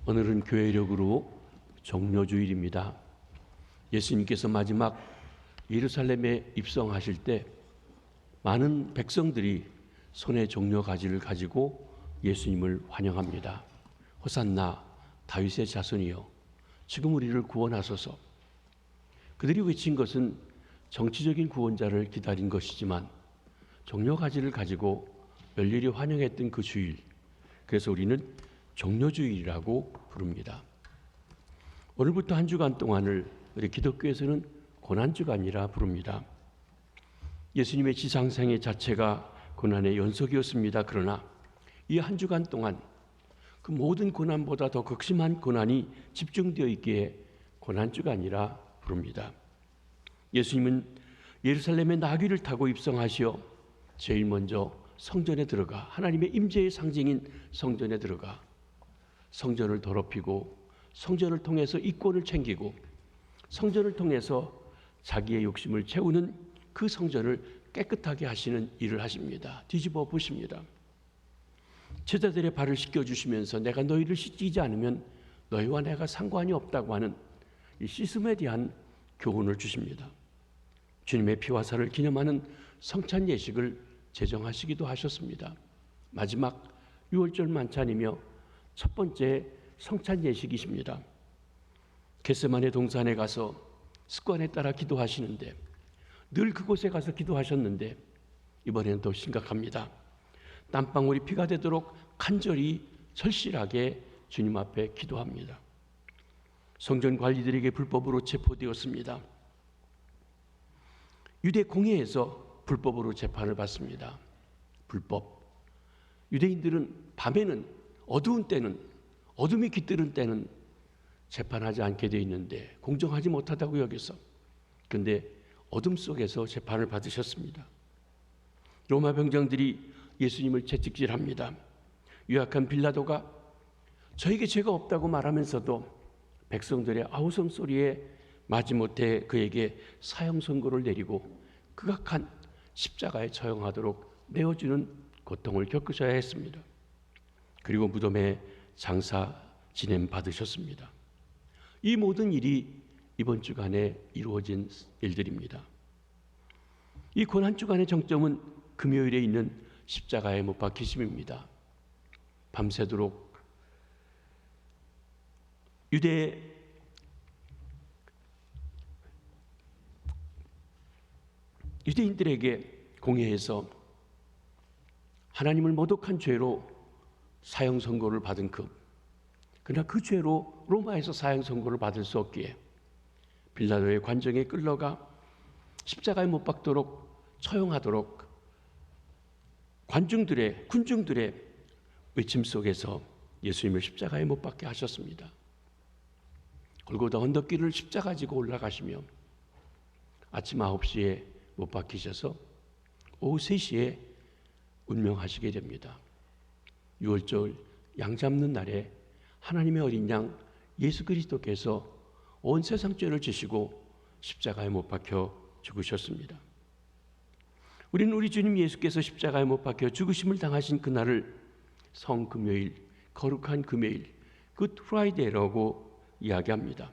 오늘은 교회력으로 종려주일입니다. 예수님께서 마지막 예루살렘에 입성하실 때 많은 백성들이 손에 종려가지를 가지고 예수님을 환영합니다. 호산나 다윗의 자손이여 지금 우리를 구원하소서. 그들이 외친 것은 정치적인 구원자를 기다린 것이지만 종려가지를 가지고 열렬히 환영했던 그 주일, 그래서 우리는 종려주일이라고 부릅니다. 오늘부터 한 주간 동안을 우리 기독교에서는 고난주간이라 부릅니다. 예수님의 지상생애 자체가 고난의 연속이었습니다. 그러나 이 한 주간 동안 그 모든 고난보다 더 극심한 고난이 집중되어 있기에 고난주간이라 부릅니다. 예수님은 예루살렘의 나귀를 타고 입성하시어 제일 먼저 성전에 들어가 하나님의 임재의 상징인 성전에 들어가 성전을 더럽히고 성전을 통해서 이권을 챙기고 성전을 통해서 자기의 욕심을 채우는 그 성전을 깨끗하게 하시는 일을 하십니다. 뒤집어 보십니다. 제자들의 발을 씻겨주시면서 내가 너희를 씻기지 않으면 너희와 내가 상관이 없다고 하는 이 씻음에 대한 교훈을 주십니다. 주님의 피와 살을 기념하는 성찬 예식을 제정하시기도 하셨습니다. 마지막 유월절 만찬이며 첫 번째 성찬 예식이십니다. 겟세마네 동산에 가서 습관에 따라 기도하시는데 늘 그곳에 가서 기도하셨는데 이번에는 더 심각합니다. 땀방울이 피가 되도록 간절히 절실하게 주님 앞에 기도합니다. 성전 관리들에게 불법으로 체포되었습니다. 유대 공회에서 불법으로 재판을 받습니다. 불법. 유대인들은 밤에는 어두운 때는 어둠이 깃드는 때는 재판하지 않게 되어 있는데 공정하지 못하다고 여겨서 그런데 어둠 속에서 재판을 받으셨습니다. 로마 병장들이 예수님을 채찍질합니다. 유약한 빌라도가 저에게 죄가 없다고 말하면서도 백성들의 아우성 소리에 마지못해 그에게 사형 선고를 내리고 극악한 십자가에 처형하도록 내어주는 고통을 겪으셔야 했습니다. 그리고 무덤에 장사 지냄 받으셨습니다. 이 모든 일이 이번 주간에 이루어진 일들입니다. 이 고난주간의 정점은 금요일에 있는 십자가에 못 박히심입니다. 밤새도록 유대인들에게 공회에서 하나님을 모독한 죄로 사형 선고를 받은 그러나 그 죄로 로마에서 사형 선고를 받을 수 없기에 빌라도의 관정에 끌려가 십자가에 못 박도록 처형하도록 군중들의 외침 속에서 예수님을 십자가에 못 박게 하셨습니다. 골고다 언덕길을 십자가 지고 올라가시며 아침 9시에 못 박히셔서 오후 3시에 운명하시게 됩니다. 유월절 양 잡는 날에 하나님의 어린 양 예수 그리스도께서 온 세상 죄를 지시고 십자가에 못 박혀 죽으셨습니다. 우리는 우리 주님 예수께서 십자가에 못 박혀 죽으심을 당하신 그날을 성금요일, 거룩한 금요일, 굿 프라이데이라고 이야기합니다.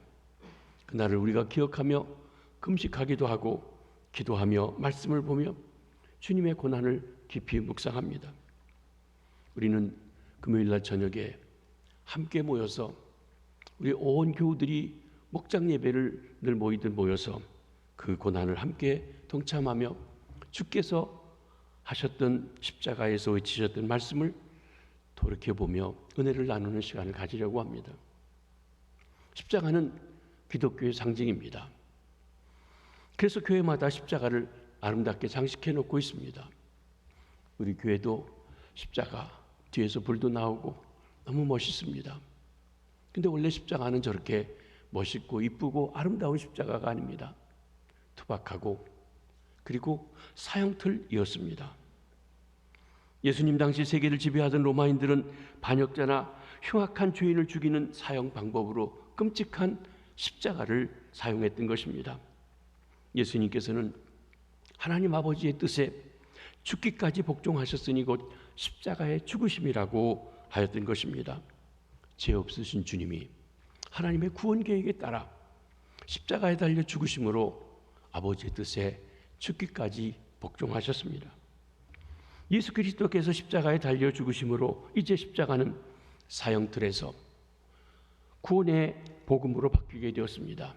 그날을 우리가 기억하며 금식하기도 하고 기도하며 말씀을 보며 주님의 고난을 깊이 묵상합니다. 우리는 금요일날 저녁에 함께 모여서 우리 온 교우들이 목장 예배를 늘 모이듯 모여서 그 고난을 함께 동참하며 주께서 하셨던 십자가에서 외치셨던 말씀을 돌이켜보며 은혜를 나누는 시간을 가지려고 합니다. 십자가는 기독교의 상징입니다. 그래서 교회마다 십자가를 아름답게 장식해 놓고 있습니다. 우리 교회도 십자가 뒤에서 불도 나오고 너무 멋있습니다. 근데 원래 십자가는 저렇게 멋있고 이쁘고 아름다운 십자가가 아닙니다. 투박하고 그리고 사형틀이었습니다. 예수님 당시 세계를 지배하던 로마인들은 반역자나 흉악한 죄인을 죽이는 사형 방법으로 끔찍한 십자가를 사용했던 것입니다. 예수님께서는 하나님 아버지의 뜻에 죽기까지 복종하셨으니 곧 십자가의 죽으심이라고 하였던 것입니다. 죄 없으신 주님이 하나님의 구원 계획에 따라 십자가에 달려 죽으심으로 아버지의 뜻에 죽기까지 복종하셨습니다. 예수 그리스도께서 십자가에 달려 죽으심으로 이제 십자가는 사형틀에서 구원의 복음으로 바뀌게 되었습니다.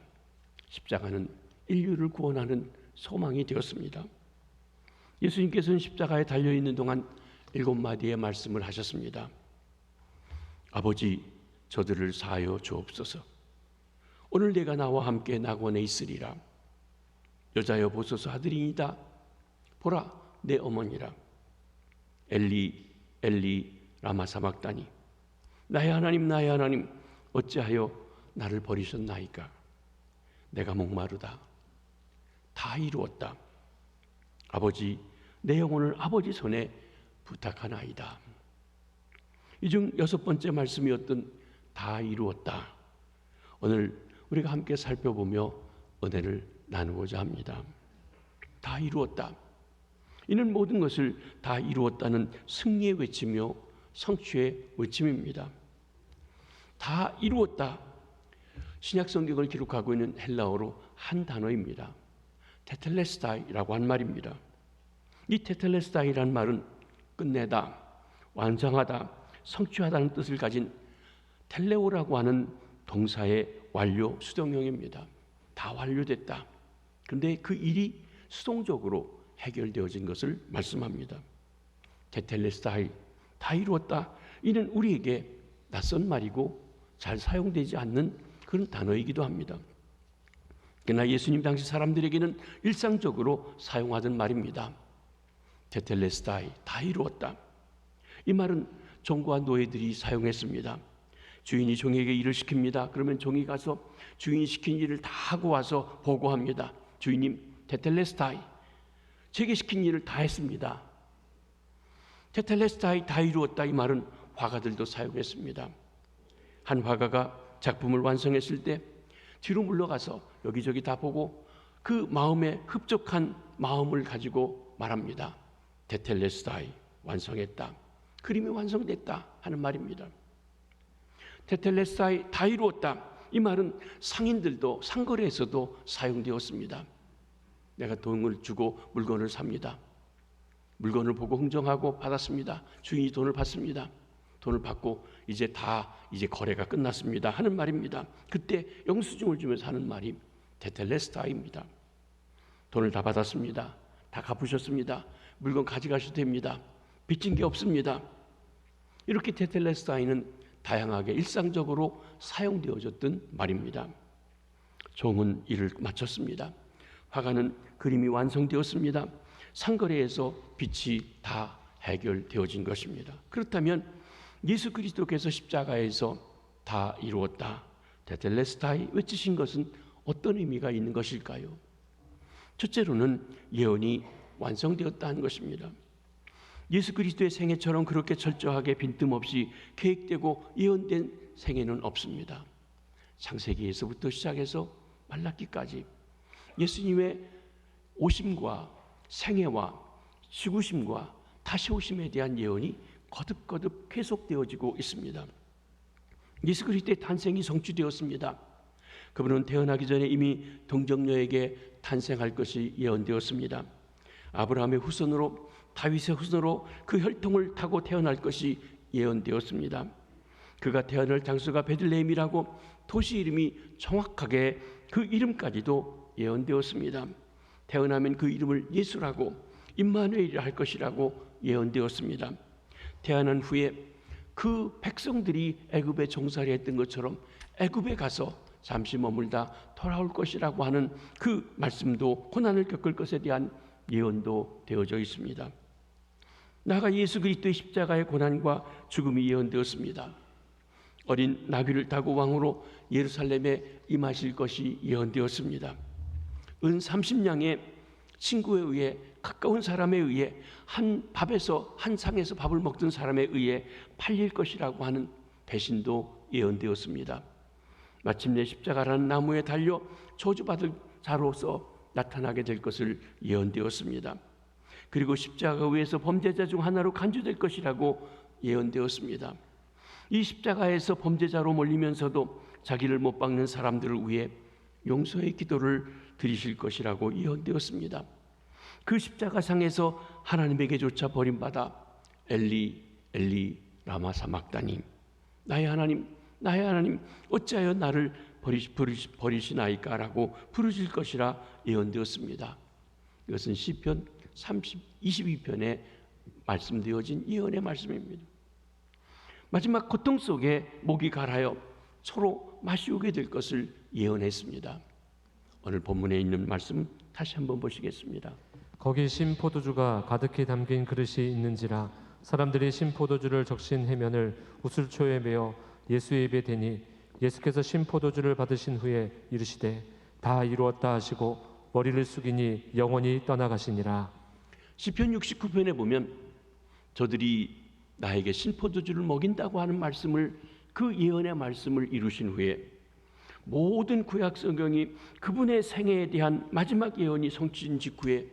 십자가는 인류를 구원하는 소망이 되었습니다. 예수님께서는 십자가에 달려있는 동안 7마디의 말씀을 하셨습니다. 아버지, 저들을 사하여 주옵소서. 오늘 내가 나와 함께 낙원에 있으리라. 여자여 보소서, 아들이니다. 보라, 내 어머니라. 엘리 엘리 라마 사막다니. 나의 하나님 어찌하여 나를 버리셨나이까. 내가 목마르다. 다 이루었다. 아버지, 내 영혼을 아버지 손에 부탁하나이다. 이 중 6번째 말씀이었던 다 이루었다. 오늘 우리가 함께 살펴보며 은혜를 나누고자 합니다. 다 이루었다. 이는 모든 것을 다 이루었다는 승리의 외침이요 성취의 외침입니다. 다 이루었다. 신약 성경을 기록하고 있는 헬라어로 한 단어입니다. 테텔레스타이라고 한 말입니다. 이 테텔레스타이란 말은 끝내다, 완성하다, 성취하다는 뜻을 가진 텔레오라고 하는 동사의 완료 수동형입니다. 다 완료됐다. 그런데 그 일이 수동적으로 해결되어진 것을 말씀합니다. 테텔레스타이, 다 이루었다. 이는 우리에게 낯선 말이고 잘 사용되지 않는 그런 단어이기도 합니다. 그러나 예수님 당시 사람들에게는 일상적으로 사용하던 말입니다. 테텔레스타이, 다 이루었다. 이 말은 종과 노예들이 사용했습니다. 주인이 종에게 일을 시킵니다. 그러면 종이 가서 주인이 시킨 일을 다 하고 와서 보고합니다. 주인님, 테텔레스타이, 제게 시킨 일을 다 했습니다. 테텔레스타이, 다 이루었다. 이 말은 화가들도 사용했습니다. 한 화가가 작품을 완성했을 때 뒤로 물러가서 여기저기 다 보고 그 마음에 흡족한 마음을 가지고 말합니다. 테텔레스타이, 완성했다. 그림이 완성됐다 하는 말입니다. 테텔레스타이, 다 이루었다. 이 말은 상인들도 상거래에서도 사용되었습니다. 내가 돈을 주고 물건을 삽니다. 물건을 보고 흥정하고 받았습니다. 주인이 돈을 받습니다. 돈을 받고 이제 거래가 끝났습니다 하는 말입니다. 그때 영수증을 주면서 하는 말이 테텔레스타이입니다. 돈을 다 받았습니다. 다 갚으셨습니다. 물건 가져가셔도 됩니다. 빚진 게 없습니다. 이렇게 테텔레스타이는 다양하게 일상적으로 사용되어졌던 말입니다. 종은 일을 마쳤습니다. 화가는 그림이 완성되었습니다. 상거래에서 빚이 다 해결되어진 것입니다. 그렇다면 예수 그리스도께서 십자가에서 다 이루었다, 테텔레스타이 외치신 것은 어떤 의미가 있는 것일까요? 첫째로는 예언이 완성되었다는 것입니다. 예수 그리스도의 생애처럼 그렇게 철저하게 빈틈없이 계획되고 예언된 생애는 없습니다. 창세기에서부터 시작해서 말라기까지 예수님의 오심과 생애와 죽으심과 다시 오심에 대한 예언이 거듭거듭 계속되어지고 있습니다. 예수 그리스도의 탄생이 성취되었습니다. 그분은 태어나기 전에 이미 동정녀에게 탄생할 것이 예언되었습니다. 아브라함의 후손으로, 다윗의 후손으로 그 혈통을 타고 태어날 것이 예언되었습니다. 그가 태어날 장소가 베들레헴이라고 도시 이름이 정확하게 그 이름까지도 예언되었습니다. 태어나면 그 이름을 예수라고, 임마누엘이라 할 것이라고 예언되었습니다. 태어난 후에 그 백성들이 애굽에 종살이 했던 것처럼 애굽에 가서 잠시 머물다 돌아올 것이라고 하는 그 말씀도, 고난을 겪을 것에 대한 예언도 되어져 있습니다. 나아가 예수 그리스도의 십자가의 고난과 죽음이 예언되었습니다. 어린 나귀를 타고 왕으로 예루살렘에 임하실 것이 예언되었습니다. 은 30냥의 친구에 의해, 가까운 사람에 의해, 한 상에서 밥을 먹던 사람에 의해 팔릴 것이라고 하는 배신도 예언되었습니다. 마침내 십자가라는 나무에 달려 저주받을 자로서 나타나게 될 것을 예언되었습니다. 그리고 십자가 위에서 범죄자 중 하나로 간주될 것이라고 예언되었습니다. 이 십자가에서 범죄자로 몰리면서도 자기를 못 박는 사람들을 위해 용서의 기도를 드리실 것이라고 예언되었습니다. 그 십자가상에서 하나님에게조차 버림받아 엘리 엘리 라마 사막다니, 나의 하나님 나의 하나님 어찌하여 나를 버리시나이까라고 부르실 것이라 예언되었습니다. 이것은 시편 22편에 말씀되어진 예언의 말씀입니다. 마지막 고통 속에 목이 갈아여 초로 마시우게 될 것을 예언했습니다. 오늘 본문에 있는 말씀 다시 한번 보시겠습니다. 거기 신포도주가 가득히 담긴 그릇이 있는지라 사람들이 신포도주를 적신 해면을 우슬초에 메어 예수의 입에 대니 예수께서 신포도주를 받으신 후에 이르시되 다 이루었다 하시고 머리를 숙이니 영원히 떠나가시니라. 시편 69편에 보면 저들이 나에게 신포도주를 먹인다고 하는 말씀을, 그 예언의 말씀을 이루신 후에 모든 구약 성경이 그분의 생애에 대한 마지막 예언이 성취된 직후에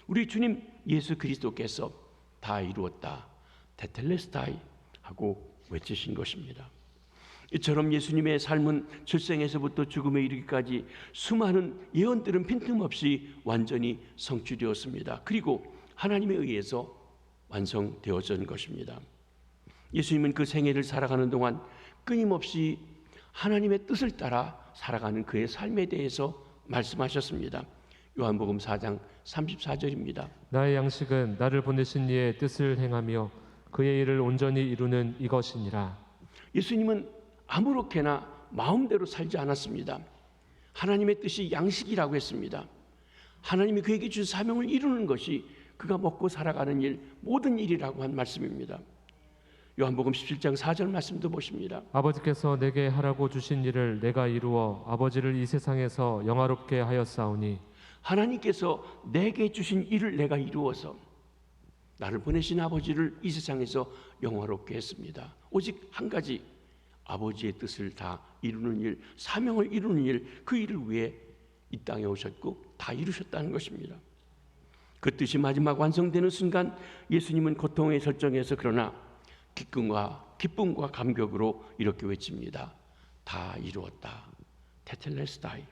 우리 주님 예수 그리스도께서 다 이루었다 테텔레스타이 하고 외치신 것입니다. 이처럼 예수님의 삶은 출생에서부터 죽음에 이르기까지 수많은 예언들은 빈틈없이 완전히 성취되었습니다. 그리고 하나님에 의해서 완성되어진 것입니다. 예수님은 그 생애를 살아가는 동안 끊임없이 하나님의 뜻을 따라 살아가는 그의 삶에 대해서 말씀하셨습니다. 요한복음 4장 34절입니다. 나의 양식은 나를 보내신 이의 뜻을 행하며 그의 일을 온전히 이루는 이것이니라. 예수님은 아무렇게나 마음대로 살지 않았습니다. 하나님의 뜻이 양식이라고 했습니다. 하나님이 그에게 준 사명을 이루는 것이 그가 먹고 살아가는 일, 모든 일이라고 한 말씀입니다. 요한복음 17장 4절 말씀도 보십니다. 아버지께서 내게 하라고 주신 일을 내가 이루어 아버지를 이 세상에서 영화롭게 하였사오니, 하나님께서 내게 주신 일을 내가 이루어서 나를 보내신 아버지를 이 세상에서 영화롭게 했습니다. 오직 한 가지, 아버지의 뜻을 다 이루는 일, 사명을 이루는 일, 그 일을 위해 이 땅에 오셨고 다 이루셨다는 것입니다. 그 뜻이 마지막 완성되는 순간 예수님은 고통의 절정에서 그러나 기쁨과 감격으로 이렇게 외칩니다. 다 이루었다. 테텔레스타이.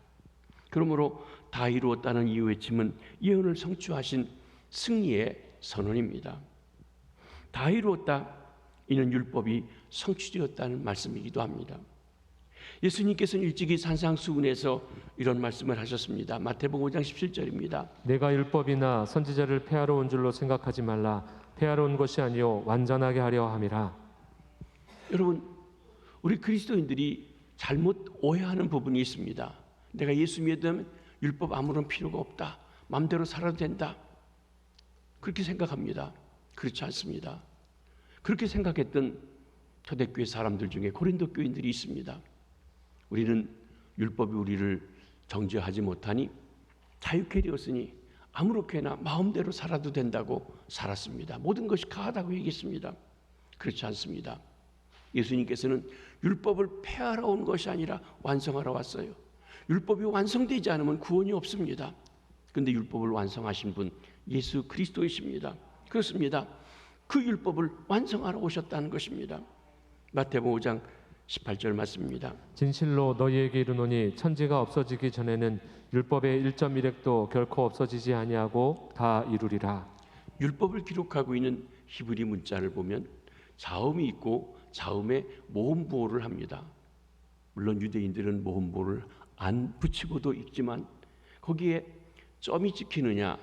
그러므로 다 이루었다는 이 외침은 예언을 성취하신 승리의 선언입니다. 다 이루었다. 이는 율법이 성취되었다는 말씀이기도 합니다. 예수님께서는 일찍이 산상수훈에서 이런 말씀을 하셨습니다. 마태복음 5장 17절입니다. 내가 율법이나 선지자를 폐하러 온 줄로 생각하지 말라. 폐하러 온 것이 아니요 완전하게 하려 함이라. 여러분, 우리 그리스도인들이 잘못 오해하는 부분이 있습니다. 내가 예수 믿으면 율법 아무런 필요가 없다, 마음대로 살아도 된다, 그렇게 생각합니다. 그렇지 않습니다. 그렇게 생각했던 초대교회 사람들 중에 고린도 교인들이 있습니다. 우리는 율법이 우리를 정죄하지 못하니 자유케 되었으니 아무렇게나 마음대로 살아도 된다고 살았습니다. 모든 것이 가하다고 얘기했습니다. 그렇지 않습니다. 예수님께서는 율법을 폐하러 온 것이 아니라 완성하러 왔어요. 율법이 완성되지 않으면 구원이 없습니다. 그런데 율법을 완성하신 분 예수 그리스도이십니다. 그렇습니다. 그 율법을 완성하러 오셨다는 것입니다. 마태복음 5장 18절 말씀입니다. 진실로 너희에게 이르노니 천지가 없어지기 전에는 율법의 1.1획도 결코 없어지지 아니하고 다 이루리라. 율법을 기록하고 있는 히브리 문자를 보면 자음이 있고 자음에 모음보호를 합니다. 물론 유대인들은 모음보호를 안 붙이고도 읽지만 거기에 점이 찍히느냐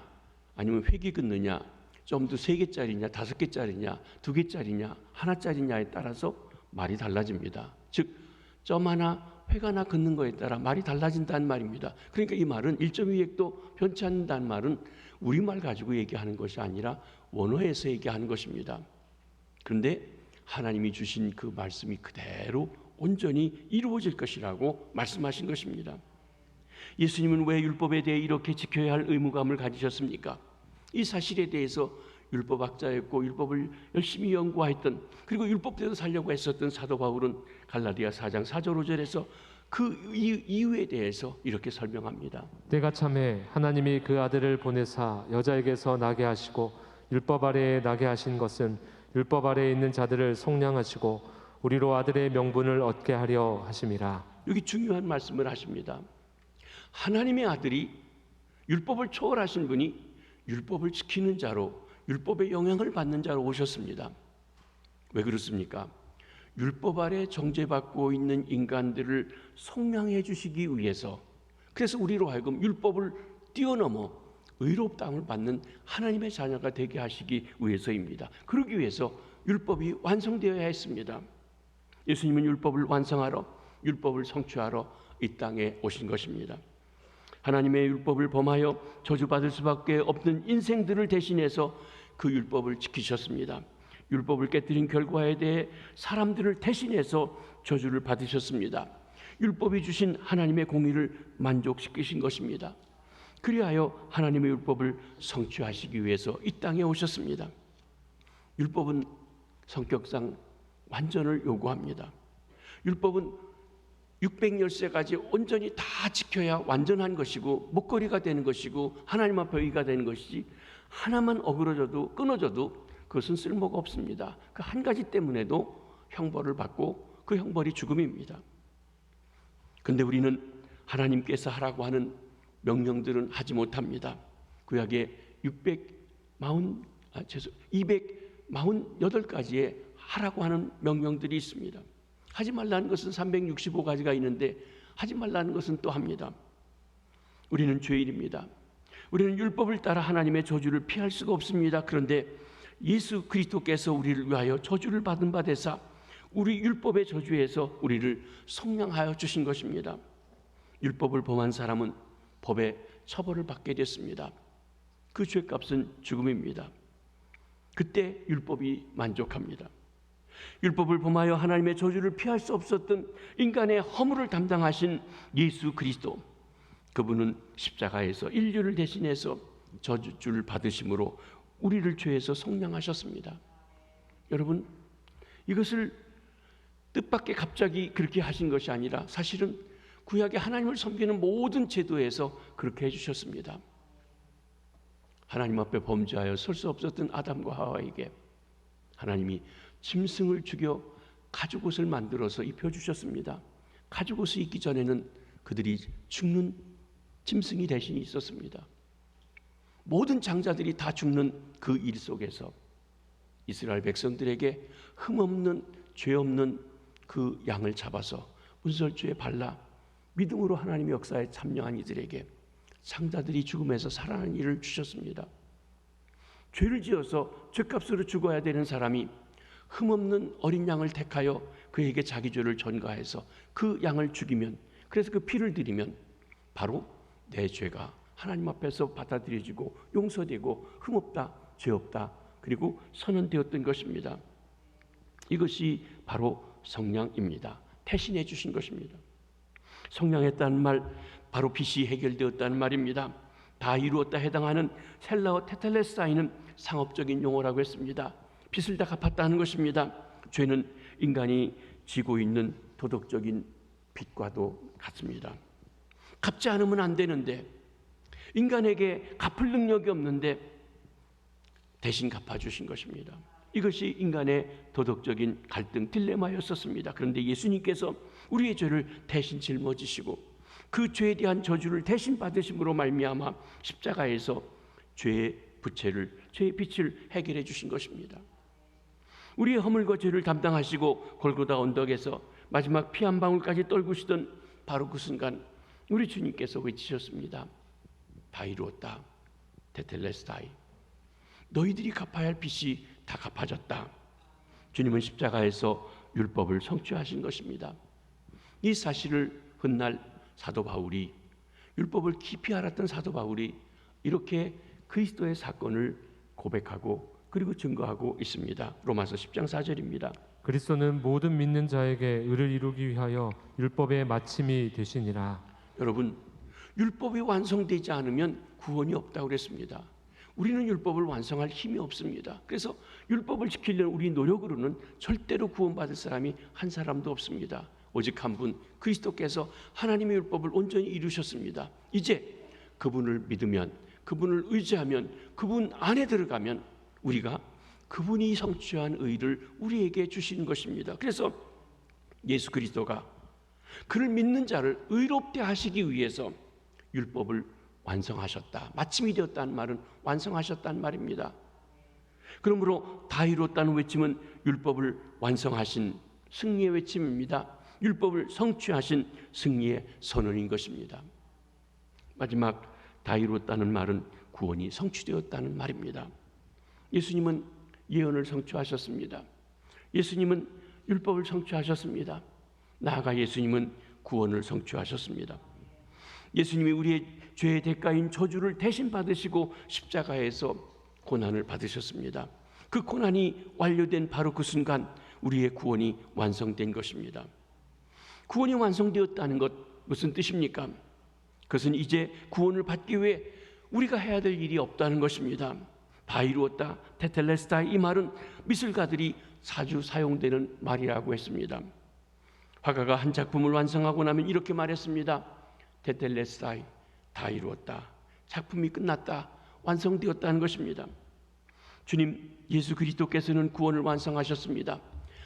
아니면 획이 긋느냐, 점도 3개짜리냐 5개짜리냐 2개짜리냐 하나짜리냐에 따라서 말이 달라집니다. 즉 점 하나 획 하나 긋는 거에 따라 말이 달라진다는 말입니다. 그러니까 이 말은 1.2획도 변치 않는다는 말은 우리말 가지고 얘기하는 것이 아니라 원어에서 얘기하는 것입니다. 그런데 하나님이 주신 그 말씀이 그대로 온전히 이루어질 것이라고 말씀하신 것입니다. 예수님은 왜 율법에 대해 이렇게 지켜야 할 의무감을 가지셨습니까? 이 사실에 대해서 율법학자였고 율법을 열심히 연구했던, 그리고 율법대로 살려고 했었던 사도 바울은 갈라디아 4장 4절 5절에서 그 이유에 대해서 이렇게 설명합니다. 때가 참에 하나님이 그 아들을 보내사 여자에게서 나게 하시고 율법 아래에 나게 하신 것은 율법 아래에 있는 자들을 속량하시고 우리로 아들의 명분을 얻게 하려 하심이라. 여기 중요한 말씀을 하십니다. 하나님의 아들이 율법을 초월하신 분이 율법을 지키는 자로, 율법의 영향을 받는 자로 오셨습니다. 왜 그렇습니까? 율법 아래 정죄받고 있는 인간들을 속량해 주시기 위해서, 그래서 우리로 하여금 율법을 뛰어넘어 의롭다함을 받는 하나님의 자녀가 되게 하시기 위해서입니다. 그러기 위해서 율법이 완성되어야 했습니다. 예수님은 율법을 완성하러, 율법을 성취하러 이 땅에 오신 것입니다. 하나님의 율법을 범하여 저주받을 수밖에 없는 인생들을 대신해서 그 율법을 지키셨습니다. 율법을 깨뜨린 결과에 대해 사람들을 대신해서 저주를 받으셨습니다. 율법이 주신 하나님의 공의를 만족시키신 것입니다. 그리하여 하나님의 율법을 성취하시기 위해서 이 땅에 오셨습니다. 율법은 성격상 완전을 요구합니다. 율법은 600열쇠까지 온전히 다 지켜야 완전한 것이고 목걸이가 되는 것이고 하나님 앞에 의가 되는 것이지, 하나만 어그러져도 끊어져도 그것은 쓸모가 없습니다. 그 한 가지 때문에도 형벌을 받고 그 형벌이 죽음입니다. 그런데 우리는 하나님께서 하라고 하는 명령들은 하지 못합니다. 구약에 248가지의 하라고 하는 명령들이 있습니다. 하지 말라는 것은 365가지가 있는데 하지 말라는 것은 또 합니다. 우리는 죄인입니다. 우리는 율법을 따라 하나님의 저주를 피할 수가 없습니다. 그런데 예수 그리스도께서 우리를 위하여 저주를 받은 바 되사 우리 율법의 저주에서 우리를 속량하여 주신 것입니다. 율법을 범한 사람은 법의 처벌을 받게 됐습니다. 그 죄값은 죽음입니다. 그때 율법이 만족합니다. 율법을 범하여 하나님의 저주를 피할 수 없었던 인간의 허물을 담당하신 예수 그리스도, 그분은 십자가에서 인류를 대신해서 저주를 받으심으로 우리를 죄에서 속량하셨습니다. 여러분, 이것을 뜻밖의 갑자기 그렇게 하신 것이 아니라 사실은 구약의 하나님을 섬기는 모든 제도에서 그렇게 해주셨습니다. 하나님 앞에 범죄하여 설 수 없었던 아담과 하와에게 하나님이 짐승을 죽여 가죽옷을 만들어서 입혀주셨습니다. 가죽옷을 입기 전에는 그들이 죽는 짐승이 대신에 있었습니다. 모든 장자들이 다 죽는 그 일 속에서 이스라엘 백성들에게 흠없는 죄 없는 그 양을 잡아서 운설주에 발라 믿음으로 하나님의 역사에 참여한 이들에게 장자들이 죽음에서 살아나는 일을 주셨습니다. 죄를 지어서 죄값으로 죽어야 되는 사람이 흠없는 어린 양을 택하여 그에게 자기 죄를 전가해서 그 양을 죽이면, 그래서 그 피를 드리면 바로 내 죄가 하나님 앞에서 받아들여지고 용서되고 흠없다, 죄 없다, 그리고 선언되었던 것입니다. 이것이 바로 성량입니다. 태신해 주신 것입니다. 성량했다는 말, 바로 빚이 해결되었다는 말입니다. 다 이루었다 해당하는 헬라어 테텔레스타이는 상업적인 용어라고 했습니다. 빚을 다 갚았다는 것입니다. 죄는 인간이 지고 있는 도덕적인 빚과도 같습니다. 갚지 않으면 안 되는데, 인간에게 갚을 능력이 없는데 대신 갚아주신 것입니다. 이것이 인간의 도덕적인 갈등, 딜레마였었습니다. 그런데 예수님께서 우리의 죄를 대신 짊어지시고 그 죄에 대한 저주를 대신 받으심으로 말미암아 십자가에서 죄의 부채를, 죄의 빚을 해결해 주신 것입니다. 우리의 허물과 죄를 담당하시고 골고다 언덕에서 마지막 피 한 방울까지 떨구시던 바로 그 순간 우리 주님께서 외치셨습니다. 다 이루었다. 테텔레스타이. 너희들이 갚아야 할 빚이 다 갚아졌다. 주님은 십자가에서 율법을 성취하신 것입니다. 이 사실을 훗날 사도 바울이, 율법을 깊이 알았던 사도 바울이 이렇게 그리스도의 사건을 고백하고 그리고 증거하고 있습니다. 로마서 10장 4절입니다. 그리스도는 모든 믿는 자에게 의를 이루기 위하여 율법의 마침이 되시니라. 여러분, 율법이 완성되지 않으면 구원이 없다고 그랬습니다. 우리는 율법을 완성할 힘이 없습니다. 그래서 율법을 지키려는 우리 노력으로는 절대로 구원받을 사람이 한 사람도 없습니다. 오직 한 분, 그리스도께서 하나님의 율법을 온전히 이루셨습니다. 이제 그분을 믿으면, 그분을 의지하면, 그분 안에 들어가면 우리가 그분이 성취한 의를 우리에게 주시는 것입니다. 그래서 예수 그리스도가 그를 믿는 자를 의롭게 하시기 위해서 율법을 완성하셨다. 마침이 되었다는 말은 완성하셨다는 말입니다. 그러므로 다 이루었다는 외침은 율법을 완성하신 승리의 외침입니다. 율법을 성취하신 승리의 선언인 것입니다. 마지막 다 이루었다는 말은 구원이 성취되었다는 말입니다. 예수님은 예언을 성취하셨습니다. 예수님은 율법을 성취하셨습니다. 나아가 예수님은 구원을 성취하셨습니다. 예수님이 우리의 죄의 대가인 저주를 대신 받으시고 십자가에서 고난을 받으셨습니다. 그 고난이 완료된 바로 그 순간 우리의 구원이 완성된 것입니다. 구원이 완성되었다는 것 무슨 뜻입니까? 그것은 이제 구원을 받기 위해 우리가 해야 될 일이 없다는 것입니다. 다 이루었다, 테텔레스타이, 이 말은 미술가들이 자주 사용되는 말이라고 했습니다. 화가가 한 작품을 완성하고 나면 이렇게 말했습니다. 테텔레스타이, 다 이루었다, 작품이 끝났다, 완성되었다는 것입니다. 주님 예수 그리스도께서는 구원을 완성하셨습니다.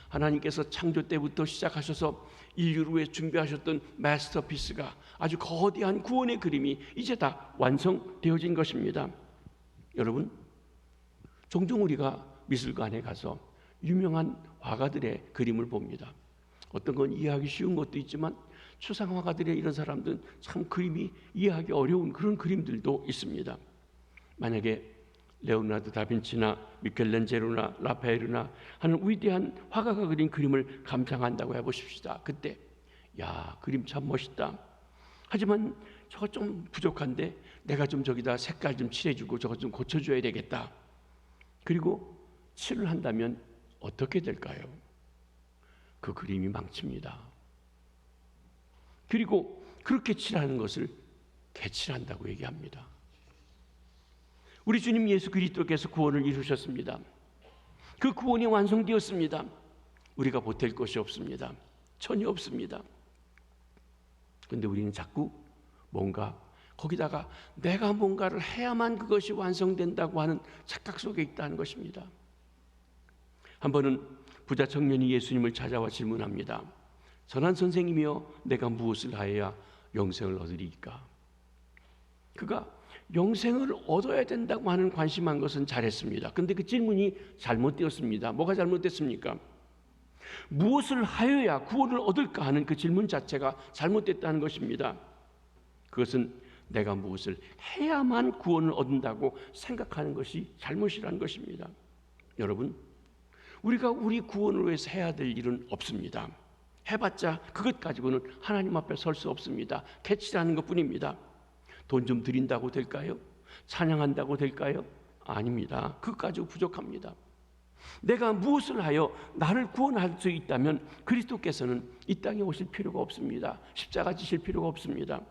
하나님께서 창조 때부터 시작하셔서 인류를 위해 준비하셨던 마스터피스가, 아주 거대한 구원의 그림이 이제 다 완성되어진 것입니다. 여러분, 종종 우리가 미술관에 가서 유명한 화가들의 그림을 봅니다. 어떤 건 이해하기 쉬운 것도 있지만 추상 화가들의 이런 사람들은 참 그림이 이해하기 어려운 그런 그림들도 있습니다. 만약에 레오나르도 다빈치나 미켈란젤로나 라파엘이나 하는 위대한 화가가 그린 그림을 감상한다고 해보십시다. 그때 야, 그림 참 멋있다. 하지만 저거 좀 부족한데 내가 좀 저기다 색깔 좀 칠해주고 저거 좀 고쳐줘야 되겠다. 그리고 칠을 한다면 어떻게 될까요? 그 그림이 망칩니다. 그리고 그렇게 칠하는 것을 개칠한다고 얘기합니다. 우리 주님 예수 그리스도께서 구원을 이루셨습니다. 그 구원이 완성되었습니다. 우리가 보탤 것이 없습니다. 전혀 없습니다. 그런데 우리는 자꾸 뭔가 거기다가 내가 뭔가를 해야만 그것이 완성된다고 하는 착각 속에 있다는 것입니다. 한 번은 부자 청년이 예수님을 찾아와 질문합니다. 선한 선생님이여, 내가 무엇을 하여야 영생을 얻으리이까? 그가 영생을 얻어야 된다고 하는 관심한 것은 잘했습니다. 그런데 그 질문이 잘못되었습니다. 뭐가 잘못됐습니까? 무엇을 하여야 구원을 얻을까 하는 그 질문 자체가 잘못됐다는 것입니다. 그것은 내가 무엇을 해야만 구원을 얻는다고 생각하는 것이 잘못이라는 것입니다. 여러분, 우리가 우리 구원을 위해서 해야 될 일은 없습니다. 해봤자 그것 가지고는 하나님 앞에 설 수 없습니다. 개치라는 것뿐입니다. 돈 좀 드린다고 될까요? 찬양한다고 될까요? 아닙니다. 그것 가지고 부족합니다. 내가 무엇을 하여 나를 구원할 수 있다면 그리스도께서는 이 땅에 오실 필요가 없습니다. 십자가 지실 필요가 없습니다.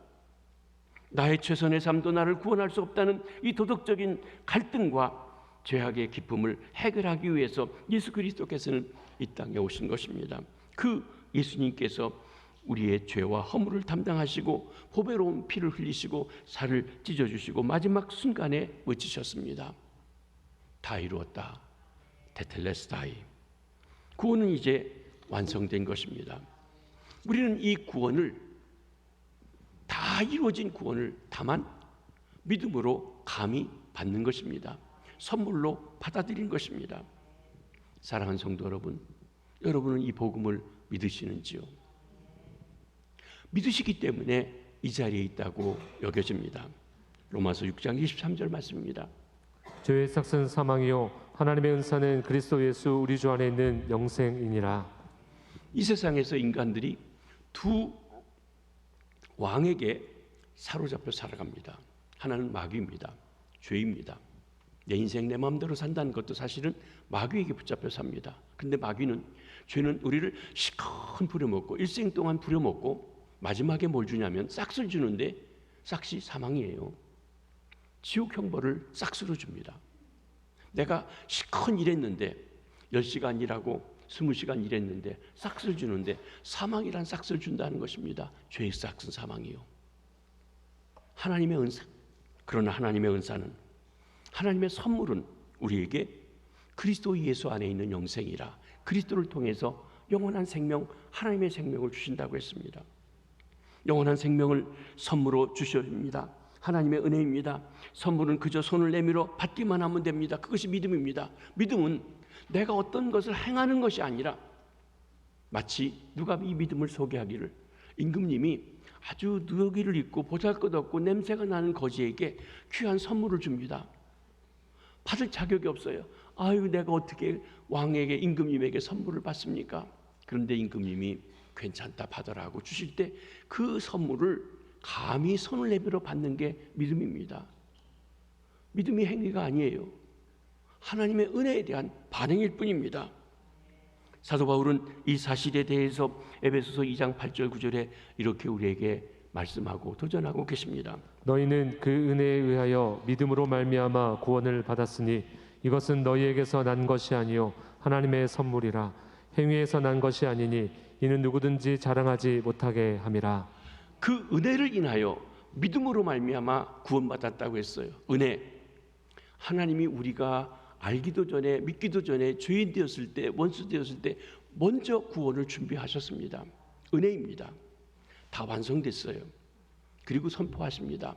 나의 최선의 삶도 나를 구원할 수 없다는 이 도덕적인 갈등과 죄악의 기쁨을 해결하기 위해서 예수 그리스도께서는 이 땅에 오신 것입니다. 그 예수님께서 우리의 죄와 허물을 담당하시고 보배로운 피를 흘리시고 살을 찢어주시고 마지막 순간에 외치셨습니다. 다 이루었다. 테텔레스타이. 구원은 이제 완성된 것입니다. 우리는 이 구원을, 다 이루어진 구원을 다만 믿음으로 감히 받는 것입니다. 선물로 받아들인 것입니다. 사랑하는 성도 여러분, 여러분은 이 복음을 믿으시는지요? 믿으시기 때문에 이 자리에 있다고 여겨집니다. 로마서 6장 23절 말씀입니다. 죄의 삭은 사망이요 하나님의 은사는 그리스도 예수 우리 주 안에 있는 영생이니라. 이 세상에서 인간들이 두 왕에게 사로잡혀 살아갑니다. 하나는 마귀입니다. 죄입니다. 내 인생 내 마음대로 산다는 것도 사실은 마귀에게 붙잡혀 삽니다. 그런데 마귀는, 죄는 우리를 시컷 부려먹고 일생 동안 부려먹고 마지막에 뭘 주냐면 싹스를 주는데 싹시 사망이에요. 지옥 형벌을 싹스로 줍니다. 내가 시컷 일했는데 10시간 일하고 20시간 일했는데 싹스를 주는데 사망이란 싹스를 준다는 것입니다. 죄의 싹스는 사망이요. 하나님의 은사, 그러나 하나님의 은사는, 하나님의 선물은 우리에게 그리스도 예수 안에 있는 영생이라, 그리스도를 통해서 영원한 생명, 하나님의 생명을 주신다고 했습니다. 영원한 생명을 선물로 주십니다. 하나님의 은혜입니다. 선물은 그저 손을 내밀어 받기만 하면 됩니다. 그것이 믿음입니다. 믿음은 내가 어떤 것을 행하는 것이 아니라 마치 누가 이 믿음을 소개하기를 임금님이 아주 누더기를 입고 보잘것없고 냄새가 나는 거지에게 귀한 선물을 줍니다. 받을 자격이 없어요. 아유, 내가 어떻게 왕에게, 임금님에게 선물을 받습니까? 그런데 임금님이 괜찮다, 받으라고 주실 때 그 선물을 감히 손을 내밀어 받는 게 믿음입니다. 믿음이 행위가 아니에요. 하나님의 은혜에 대한 반응일 뿐입니다. 사도 바울은 이 사실에 대해서 에베소서 2장 8절 9절에 이렇게 우리에게 말씀하고 도전하고 계십니다. 너희는 그 은혜에 의하여 믿음으로 말미암아 구원을 받았으니 이것은 너희에게서 난 것이 아니요 하나님의 선물이라. 행위에서 난 것이 아니니 이는 누구든지 자랑하지 못하게 함이라. 그 은혜를 인하여 믿음으로 말미암아 구원받았다고 했어요. 은혜. 하나님이 우리가 알기도 전에, 믿기도 전에 죄인 되었을 때, 원수 되었을 때 먼저 구원을 준비하셨습니다. 은혜입니다. 다 완성됐어요. 그리고 선포하십니다.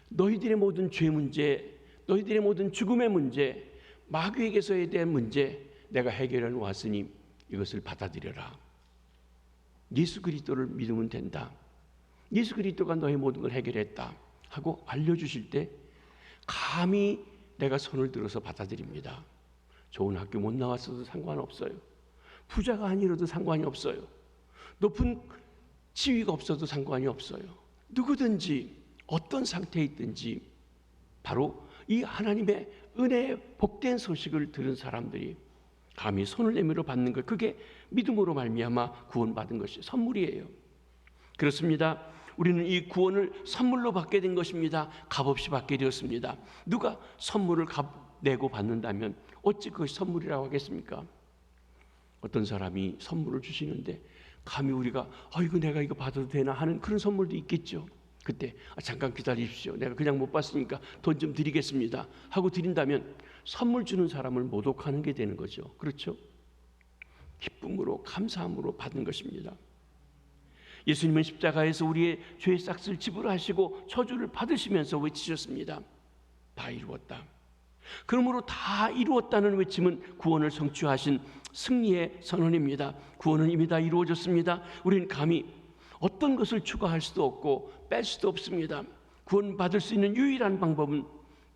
너희들의 모든 죄 문제, 너희들의 모든 죽음의 문제, 마귀에게서에 대한 문제 내가 해결해 놓았으니 이것을 받아들여라. 예수 그리스도를 믿으면 된다. 예수 그리스도가 너의 모든 걸 해결했다 하고 알려주실 때 감히 내가 손을 들어서 받아들입니다. 좋은 학교 못 나왔어도 상관없어요. 부자가 아니라도 상관이 없어요. 높은 지위가 없어도 상관이 없어요. 누구든지 어떤 상태에 있든지 바로 이 하나님의 은혜의 복된 소식을 들은 사람들이 감히 손을 내밀어 받는 것, 그게 믿음으로 말미암아 구원받은 것이 선물이에요. 그렇습니다. 우리는 이 구원을 선물로 받게 된 것입니다. 값없이 받게 되었습니다. 누가 선물을 내고 받는다면 어찌 그것이 선물이라고 하겠습니까? 어떤 사람이 선물을 주시는데 감히 우리가 이거 내가 이거 받아도 되나 하는 그런 선물도 있겠죠. 그때 잠깐 기다리십시오. 내가 그냥 못 받으니까 돈 좀 드리겠습니다 하고 드린다면 선물 주는 사람을 모독하는 게 되는 거죠. 그렇죠? 기쁨으로 감사함으로 받는 것입니다. 예수님은 십자가에서 우리의 죄의 싹을 지불하시고 저주를 받으시면서 외치셨습니다. 다 이루었다. 그러므로 다 이루었다는 외침은 구원을 성취하신 승리의 선언입니다. 구원은 이미 다 이루어졌습니다. 우리는 감히 어떤 것을 추가할 수도 없고 뺄 수도 없습니다. 구원받을 수 있는 유일한 방법은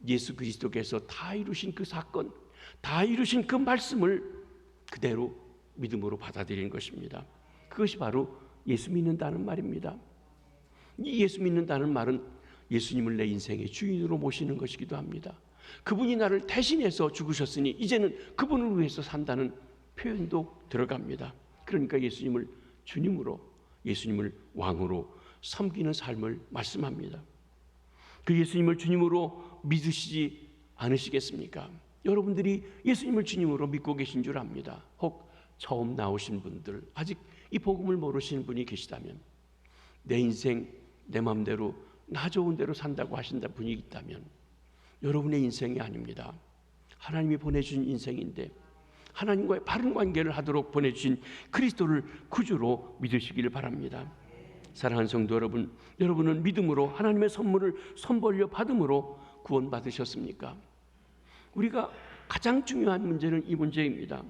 예수 그리스도께서 다 이루신 그 사건, 다 이루신 그 말씀을 그대로 믿음으로 받아들이는 것입니다. 그것이 바로 예수 믿는다는 말입니다. 이 예수 믿는다는 말은 예수님을 내 인생의 주인으로 모시는 것이기도 합니다. 그분이 나를 대신해서 죽으셨으니 이제는 그분을 위해서 산다는 표현도 들어갑니다. 그러니까 예수님을 주님으로, 예수님을 왕으로 섬기는 삶을 말씀합니다. 그 예수님을 주님으로 믿으시지 않으시겠습니까? 여러분들이 예수님을 주님으로 믿고 계신 줄 압니다. 혹 처음 나오신 분들, 아직 이 복음을 모르시는 분이 계시다면, 내 인생 내 마음대로 나 좋은 대로 산다고 하신다 분이 있다면 여러분의 인생이 아닙니다. 하나님이 보내주신 인생인데 하나님과의 바른 관계를 하도록 보내주신 그리스도를 구주로 믿으시기를 바랍니다. 사랑하는 성도 여러분, 여러분은 믿음으로 하나님의 선물을 손벌려 받음으로 구원받으셨습니까? 우리가 가장 중요한 문제는 이 문제입니다.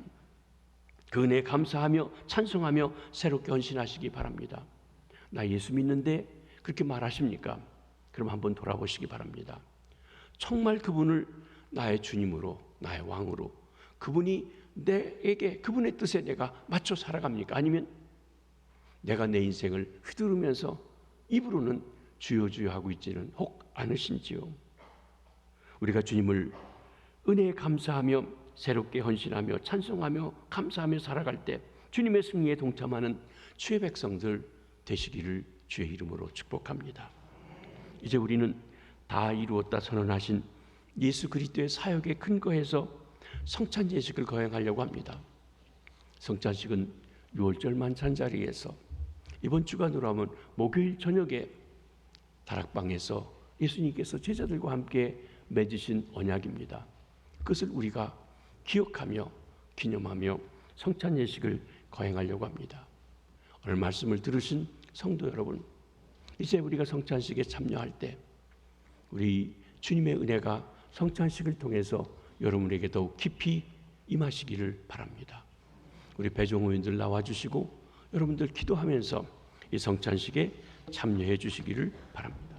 그 은혜에 감사하며 찬송하며 새롭게 헌신하시기 바랍니다. 나 예수 믿는데 그렇게 말하십니까? 그럼 한번 돌아보시기 바랍니다. 정말 그분을 나의 주님으로, 나의 왕으로, 그분이 내게, 그분의 뜻에 내가 맞춰 살아갑니까? 아니면 내가 내 인생을 휘두르면서 입으로는 주여 주여 하고 있지는 혹 않으신지요? 우리가 주님을 은혜에 감사하며 새롭게 헌신하며 찬송하며 감사하며 살아갈 때 주님의 승리에 동참하는 주의 백성들 되시기를 주의 이름으로 축복합니다. 이제 우리는 다 이루었다 선언하신 예수 그리스도의 사역에 근거해서 성찬 예식을 거행하려고 합니다. 성찬식은 6월절 만찬 자리에서 이번 주간으로 하면 목요일 저녁에 다락방에서 예수님께서 제자들과 함께 맺으신 언약입니다. 그것을 우리가 기억하며 기념하며 성찬 예식을 거행하려고 합니다. 오늘 말씀을 들으신 성도 여러분, 이제 우리가 성찬식에 참여할 때 우리 주님의 은혜가 성찬식을 통해서 여러분에게 더욱 깊이 임하시기를 바랍니다. 우리 배종호인들 나와주시고 여러분들 기도하면서 이 성찬식에 참여해 주시기를 바랍니다.